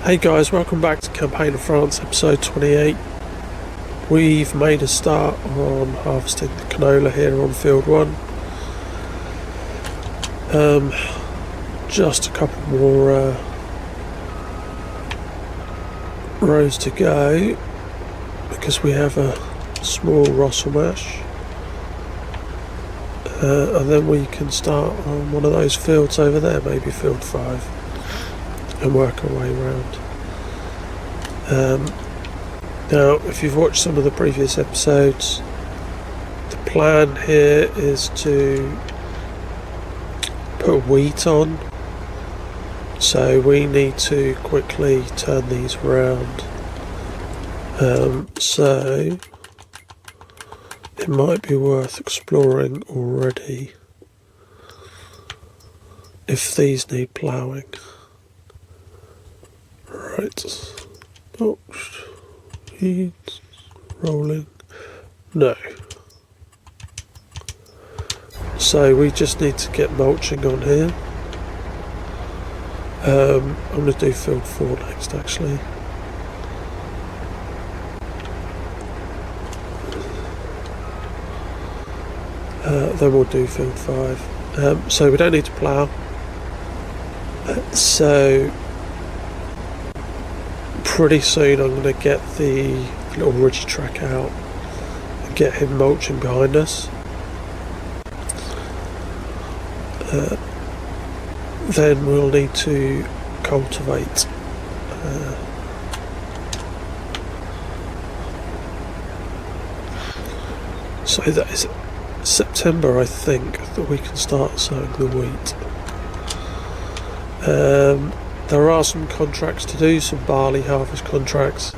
Hey guys, welcome back to Campaign of France episode 28. We've made a start on harvesting the canola here on field 1. Just a couple more rows to go because we have a small Russell mash, and then we can start on one of those fields over there, maybe field 5. And work our way around. Now, if you've watched some of the previous episodes, the plan here is to put wheat on, so we need to quickly turn these around. So it might be worth exploring already if these need ploughing. Right, mulched, weeds, rolling, no. So we just need to get mulching on here. I'm going to do field 4 next actually. Then we'll do field 5. So we don't need to plough. So pretty soon I'm going to get the little ridge track out and get him mulching behind us. Then we'll need to cultivate. So that is September, I think, that we can start sowing the wheat. There are some contracts to do, some barley harvest contracts,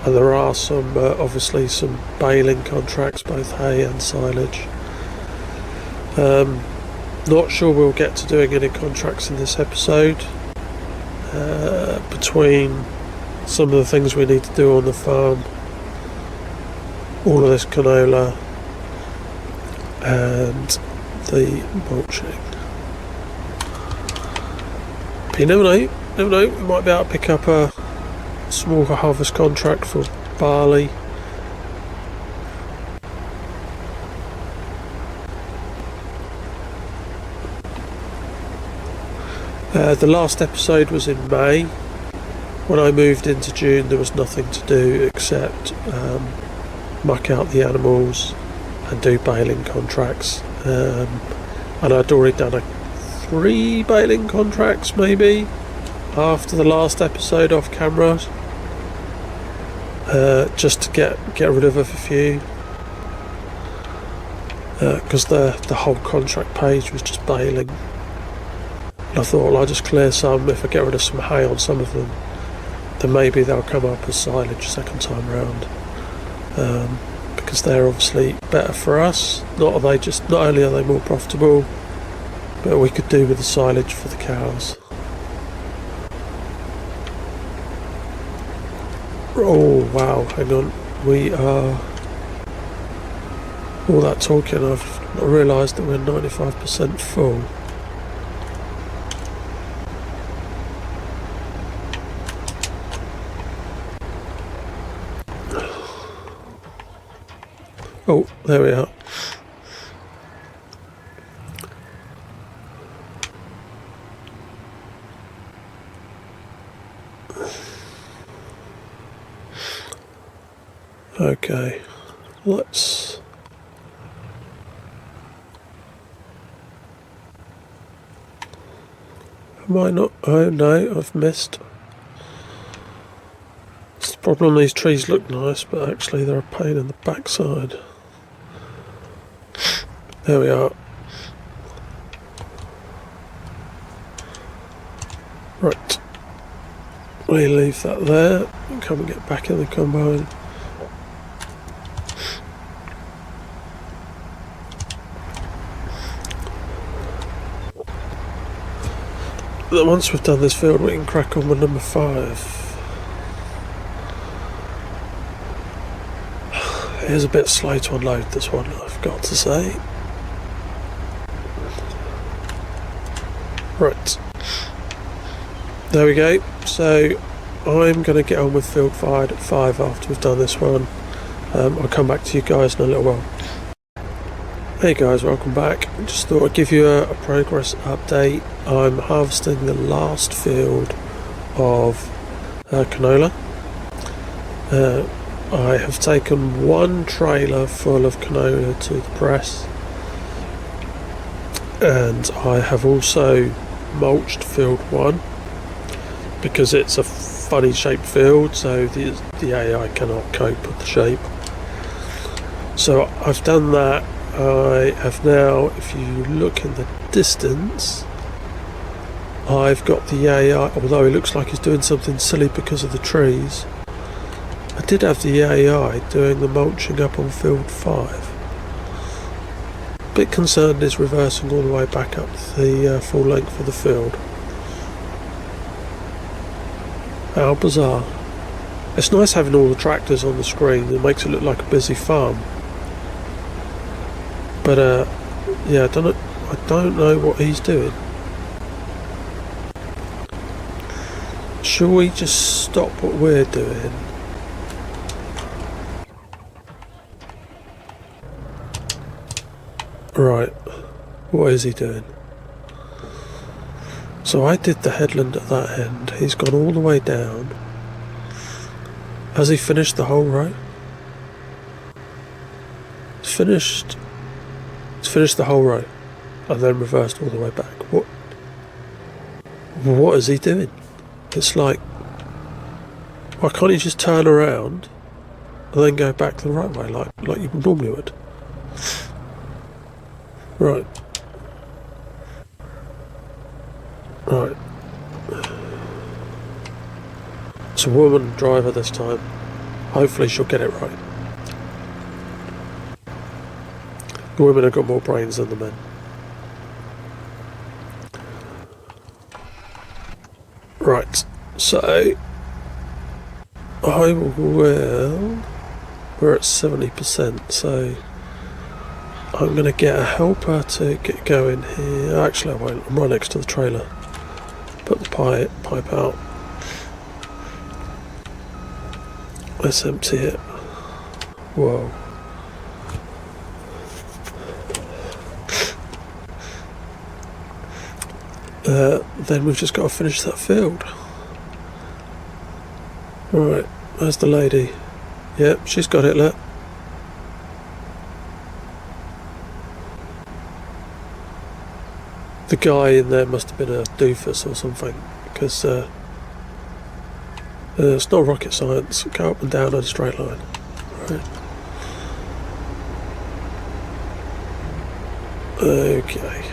and there are some, obviously, some baling contracts, both hay and silage. Not sure we'll get to doing any contracts in this episode. Between some of the things we need to do on the farm, all of this canola, and the mulching. But you never know, we might be able to pick up a small harvest contract for barley. The last episode was in May. When I moved into June, there was nothing to do except muck out the animals and do baling contracts. And I'd already done 3 baling contracts maybe after the last episode off camera, just to get rid of a few, because the whole contract page was just baling. And I thought, well, I'll just clear some. If I get rid of some hay on some of them, then maybe they'll come up as silage second time round, because they're obviously better for us. Not only are they more profitable, but we could do with the silage for the cows. Oh wow, hang on, we are, all that talking, I've not realised that we're 95% full. Oh, there we are. Okay, let's am I not? Oh no, I've missed. It's the problem, these trees look nice, but actually they're a pain in the backside. There we are. Right, we leave that there and come and get back in the combine. Then once we've done this field, we can crack on with number 5. It is a bit slow to unload this one, I've got to say. Right, there we go. So I'm going to get on with field 5 after we've done this one. I'll come back to you guys in a little while. Hey guys, welcome back. Just thought I'd give you a progress update. I'm harvesting the last field of canola. I have taken one trailer full of canola to the press, and I have also mulched field 1 because it's a funny shaped field, so the AI cannot cope with the shape. So I've done that. I have now, if you look in the distance, I've got the AI, although it looks like he's doing something silly because of the trees, I did have the AI doing the mulching up on field 5. Bit concerned is reversing all the way back up the full length of the field. How bizarre. It's nice having all the tractors on the screen. It makes it look like a busy farm. But yeah, I don't know what he's doing. Shall we just stop what we're doing? Right, what is he doing? So I did the headland at that end. He's gone all the way down. Has he finished the whole row? He's finished the whole row and then reversed all the way back. What is he doing? It's like, why can't he just turn around and then go back the right way like you normally would? Right. It's a woman driver this time. Hopefully she'll get it right. The women have got more brains than the men. Right, so we're at 70%, so I'm going to get a helper to get going here. Actually I won't, I'm right next to the trailer. Put the pipe out. Let's empty it. Whoa. Then we've just got to finish that field. Right, there's the lady. Yep, she's got it, look. The guy in there must have been a doofus or something, because it's not rocket science. Go up and down on a straight line. Right. Okay.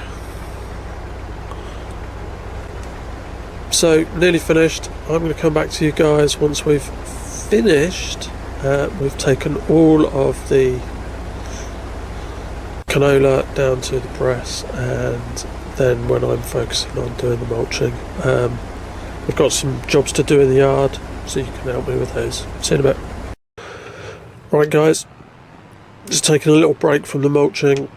So, nearly finished. I'm going to come back to you guys once we've finished. We've taken all of the canola down to the press, and then when I'm focusing on doing the mulching, we've got some jobs to do in the yard, so you can help me with those. See you in a bit. Right guys, just taking a little break from the mulching.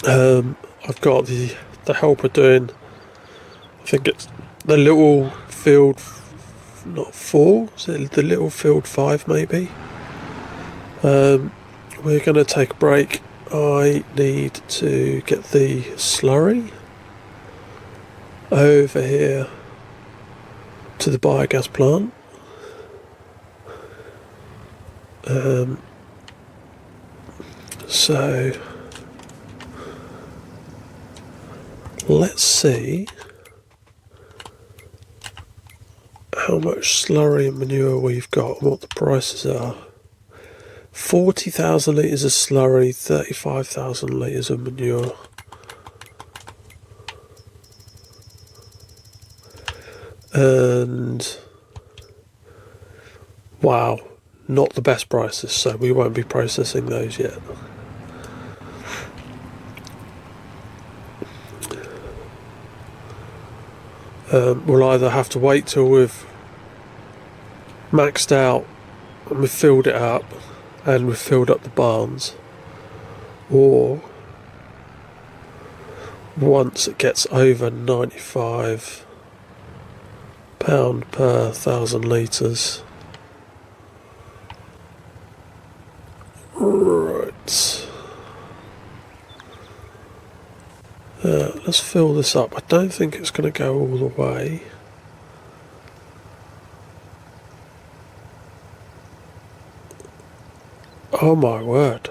I've got the helper doing, I think it's the little field, not 4, is it the little field 5 maybe? We're going to take a break. I need to get the slurry over here to the biogas plant. So let's see how much slurry and manure we've got and what the prices are. 40,000 litres of slurry, 35,000 litres of manure. And wow, not the best prices, so we won't be processing those yet. We'll either have to wait till we've maxed out and we've filled it up and we've filled up the barns, or once it gets over 95%, pound per 1,000 litres. Right. Let's fill this up. I don't think it's going to go all the way. Oh my word.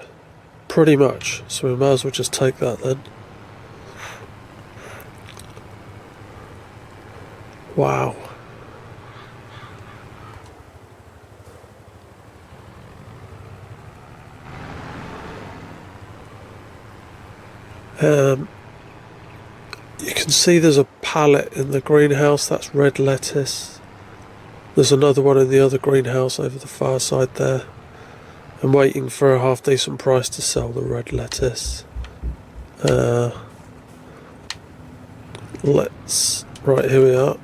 Pretty much. So we might as well just take that then. Wow. You can see there's a pallet in the greenhouse, that's red lettuce. There's another one in the other greenhouse over the far side there. I'm waiting for a half decent price to sell the red lettuce. Right, here we are.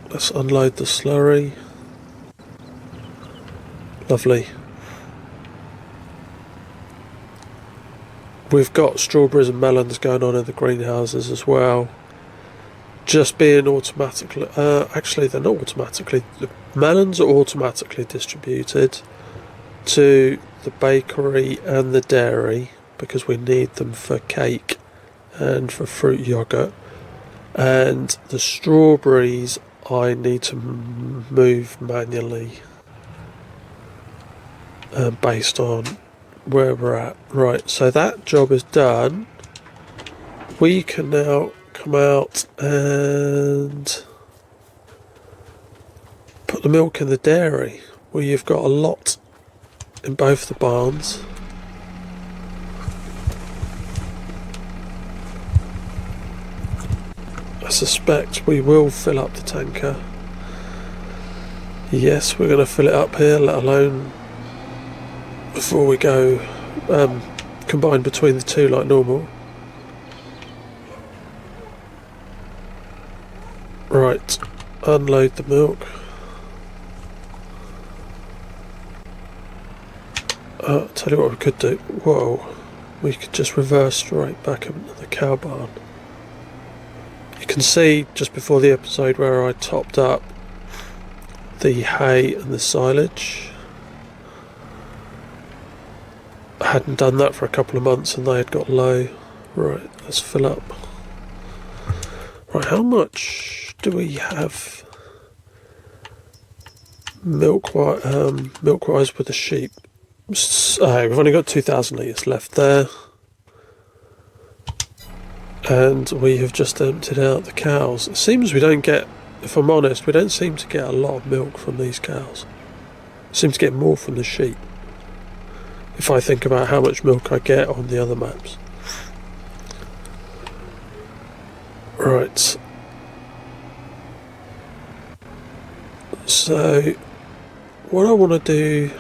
Let's unload the slurry. Lovely. We've got strawberries and melons going on in the greenhouses as well. Just being automatically... actually, they're not automatically... The melons are automatically distributed to the bakery and the dairy because we need them for cake and for fruit yoghurt. And the strawberries I need to move manually based on where we're at. Right, so that job is done. We can now come out and put the milk in the dairy where you've got a lot in both the barns. I suspect we will fill up the tanker. Yes, we're going to fill it up here, let alone before we go combine between the two like normal. Right, unload the milk. Tell you what we could do. Whoa, we could just reverse straight back into the cow barn. You can see just before the episode where I topped up the hay and the silage. I hadn't done that for a couple of months and they had got low. Right, let's fill up. Right, how much do we have milk-wise with the sheep? We've only got 2,000 litres left there. And we have just emptied out the cows. It seems we don't get, if I'm honest, we don't seem to get a lot of milk from these cows. We seem to get more from the sheep. If I think about how much milk I get on the other maps. Right. So, what I want to do,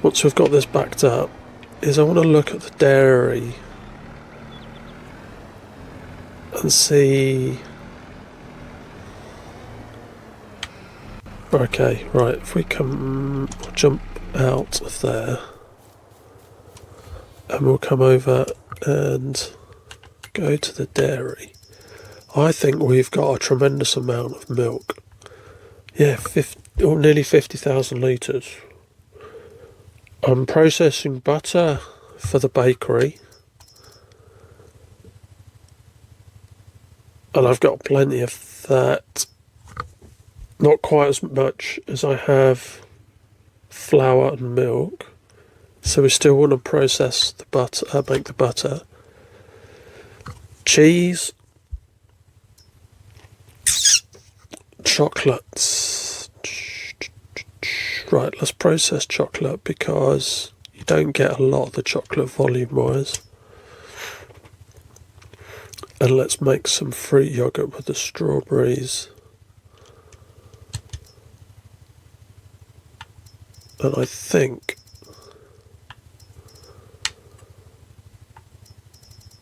once we've got this backed up, is I want to look at the dairy and see... Okay, right, if we come, jump out of there and we'll come over and go to the dairy. I think we've got a tremendous amount of milk. Yeah, nearly 50,000 litres. I'm processing butter for the bakery. And I've got plenty of that. Not quite as much as I have flour and milk. So we still want to process the butter, make the butter. Cheese. Chocolates. Right, let's process chocolate because you don't get a lot of the chocolate volume wise. And let's make some fruit yoghurt with the strawberries. And I think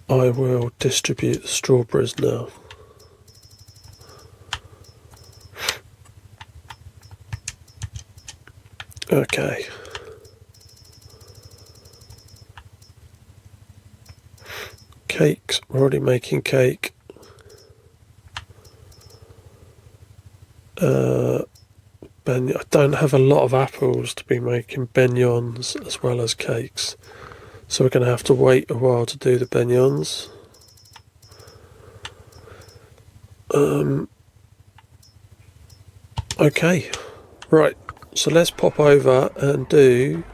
I will distribute the strawberries now. Okay. Cakes, we're already making cake. I don't have a lot of apples to be making beignets as well as cakes, so we're going to have to wait a while to do the beignets. Okay, right, so let's pop over and do...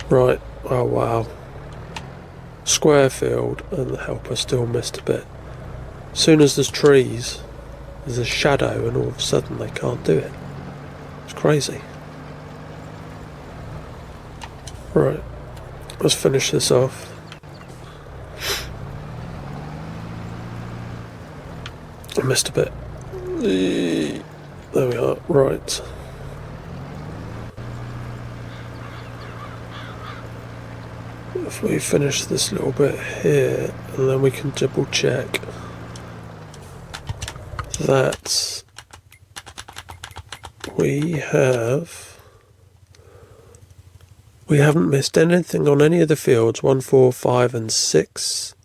Right, oh wow. Square field, and the helper still missed a bit. As soon as there's trees, there's a shadow, and all of a sudden they can't do it. It's crazy. Right, let's finish this off. I missed a bit. There we are, right. If we finish this little bit here, and then we can double check that we haven't missed anything on any of the fields, 1, 4, 5 and 6.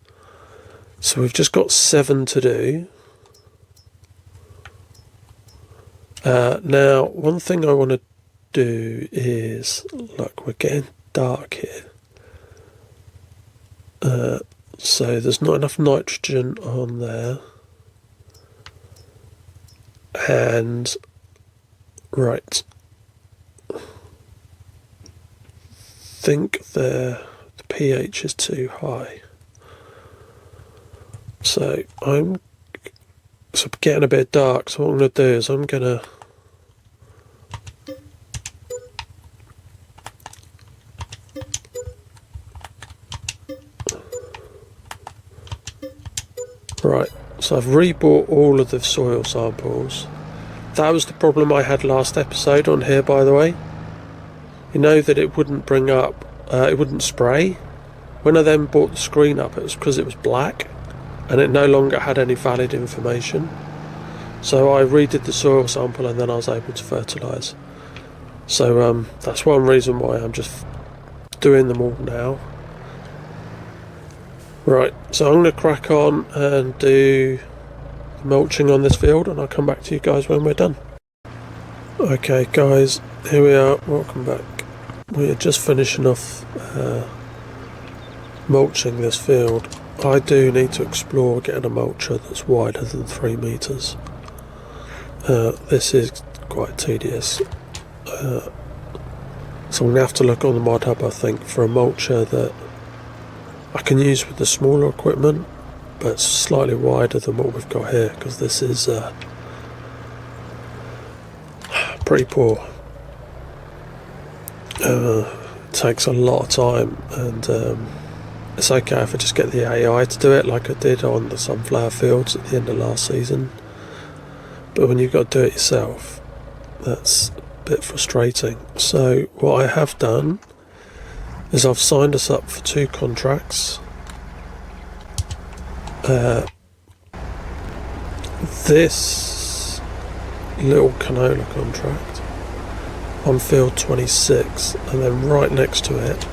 So we've just got 7 to do. Now, one thing I want to do is, look, we're getting dark here. So there's not enough nitrogen on there. And, right. Think the pH is too high. So I'm getting a bit dark, so what I'm going to do is I'm going to right, so I've rebought all of the soil samples. That was the problem I had last episode on here, by the way. You know that it wouldn't bring up, it wouldn't spray. When I then brought the screen up, it was because it was black and it no longer had any valid information. So I redid the soil sample and then I was able to fertilise. So that's one reason why I'm just doing them all now. Right, so I'm going to crack on and do the mulching on this field, and I'll come back to you guys when we're done. Okay guys, here we are, welcome back. We're just finishing off mulching this field. I do need to explore getting a mulcher that's wider than 3 metres. This is quite tedious. So I'm going to have to look on the mod hub, I think, for a mulcher that I can use with the smaller equipment, but it's slightly wider than what we've got here, because this is pretty poor. It takes a lot of time, and it's okay if I just get the AI to do it like I did on the sunflower fields at the end of last season. But when you've got to do it yourself, that's a bit frustrating. So what I have done is I've signed us up for 2 contracts. This little canola contract on field 26, and then right next to it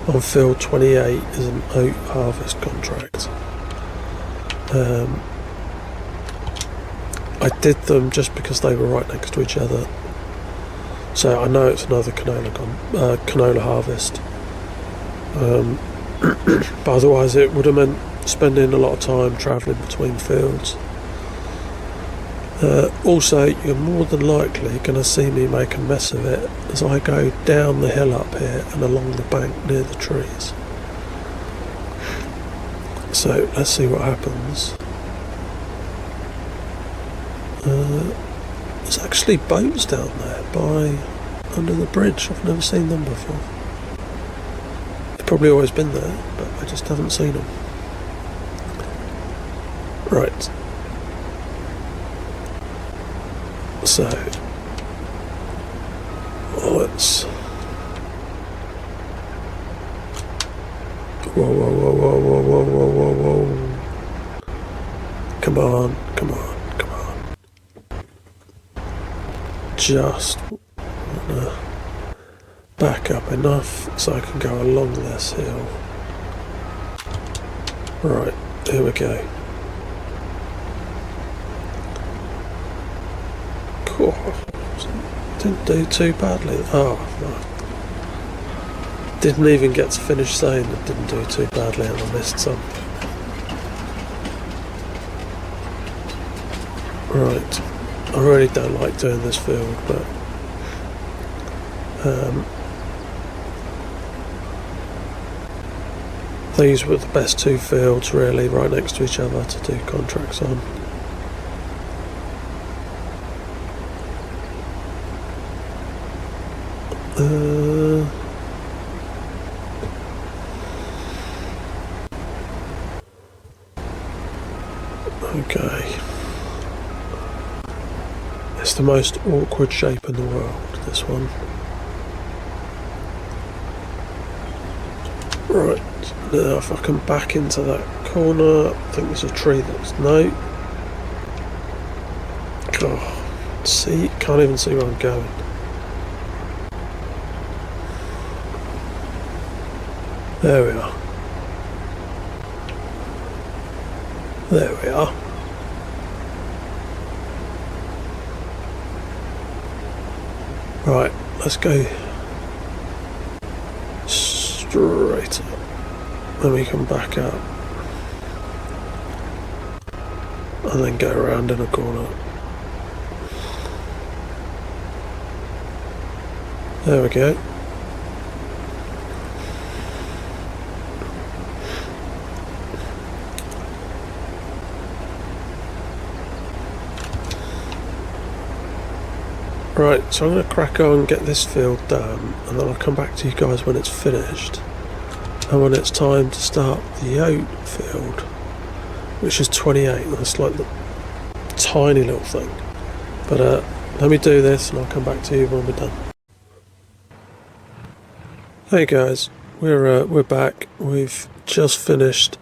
on field 28 is an oat harvest contract. I did them just because they were right next to each other. So I know it's another canola harvest. But otherwise it would have meant spending a lot of time travelling between fields. Also, you're more than likely going to see me make a mess of it as I go down the hill up here and along the bank near the trees. So let's see what happens. There's actually boats down there under the bridge. I've never seen them before. They've probably always been there, but I just haven't seen them. Right. So let's... Whoa, whoa, whoa, whoa, whoa, whoa, whoa, whoa, whoa. Come on, come on, come on. Just wanna back up enough so I can go along this hill. Right, here we go. Didn't do too badly. Oh, no. Didn't even get to finish saying it didn't do too badly and I missed some. Right, I really don't like doing this field, but these were the best two fields really, right next to each other to do contracts on. Okay. It's the most awkward shape in the world, this one. Right, now if I can back into that corner, I think there's a tree that's no. Oh, see, can't even see where I'm going. There we are. There we are. Right, let's go straight up. Then we can back up. And then go around in a corner. There we go. Right, so I'm going to crack on and get this field done, and then I'll come back to you guys when it's finished. And when it's time to start the oat field, which is 28, that's like the tiny little thing. But let me do this and I'll come back to you when we're done. Hey guys, we're back. We've just finished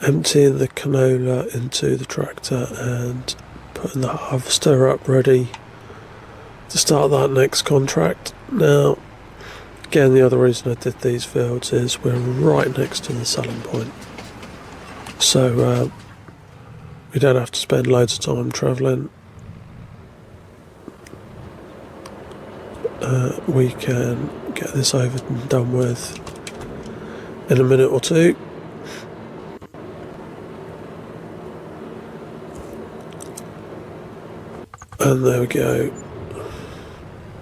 emptying the canola into the tractor and putting the harvester up ready to start that next contract. Now, again, the other reason I did these fields is we're right next to the selling point, so we don't have to spend loads of time travelling. We can get this over and done with in a minute or two. And there we go.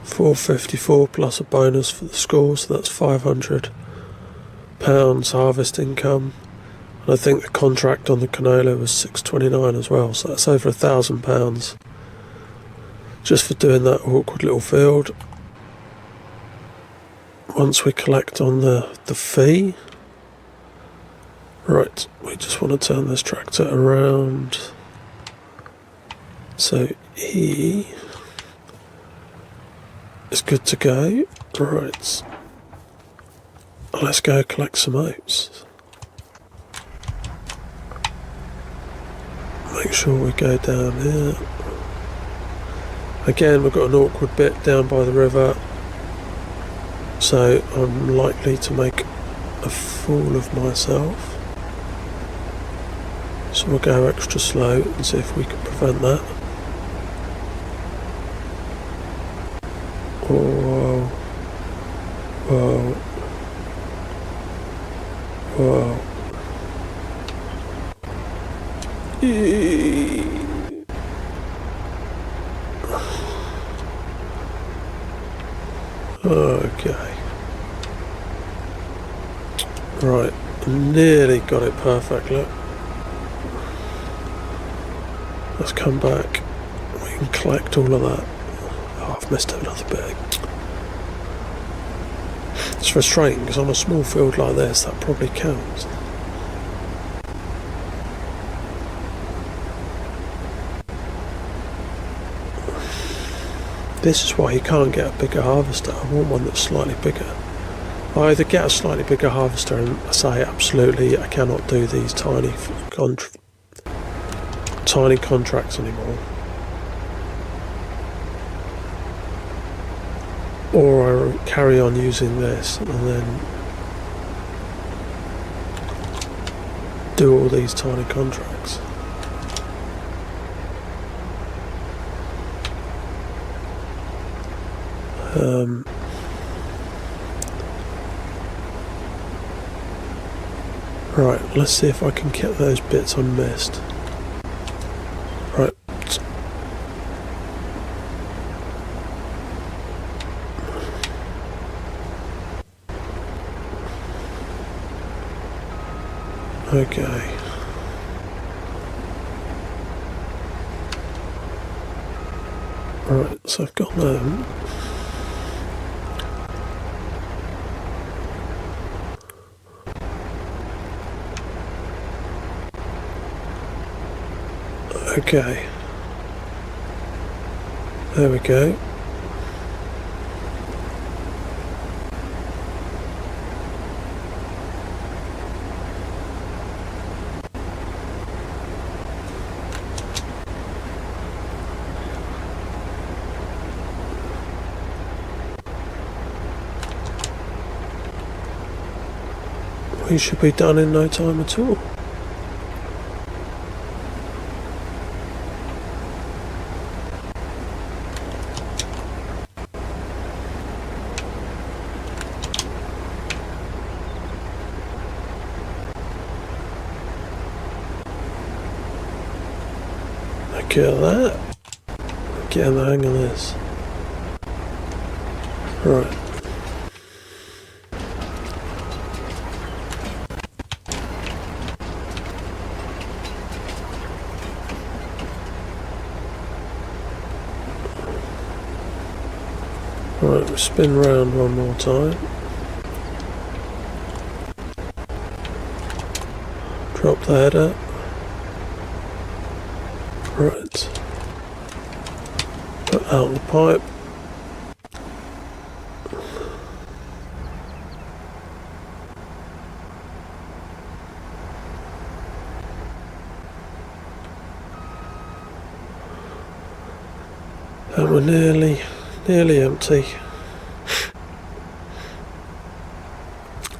454 plus a bonus for the score, so that's £500 harvest income. And I think the contract on the canola was £629 as well, so that's over £1,000 just for doing that awkward little field. Once we collect on the fee. Right, we just want to turn this tractor around so he is good to go. Right, let's go collect some oats. Make sure we go down here. Again, we've got an awkward bit down by the river, so I'm likely to make a fool of myself. So we'll go extra slow and see if we can prevent that. Whoa. Whoa. Whoa. Okay. Right, nearly got it perfect, look. Let's come back. We can collect all of that. Oh, I've missed another bit. It's frustrating because on a small field like this, that probably counts. This is why you can't get a bigger harvester. I want one that's slightly bigger. I either get a slightly bigger harvester and say absolutely I cannot do these tiny contracts anymore, or I carry on using this and then do all these tiny contracts. Right, let's see if I can get those bits I missed. Right. Okay. Right, so I've got them. Okay. There we go. We should be done in no time at all. Look at that. Getting the hang of this. Right. Right, we'll spin round one more time. Drop the header. Right. Put out the pipe. And we're nearly empty.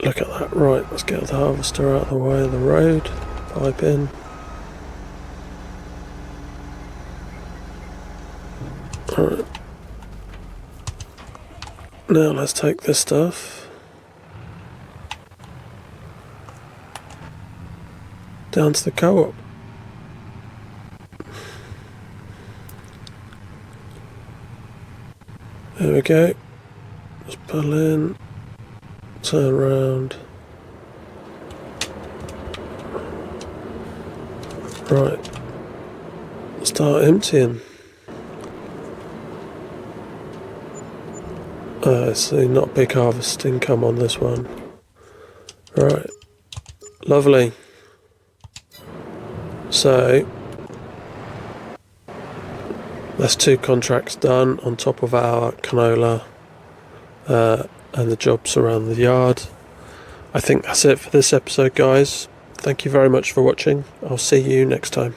Look at that. Right, let's get the harvester out of the way of the road. Pipe in. Alright. Now let's take this stuff down to the co-op. There we go. Just pull in, turn around. Right. Start emptying. See, not big harvest income on this one. Right. Lovely. So, that's 2 contracts done on top of our canola and the jobs around the yard. I think that's it for this episode, guys. Thank you very much for watching. I'll see you next time.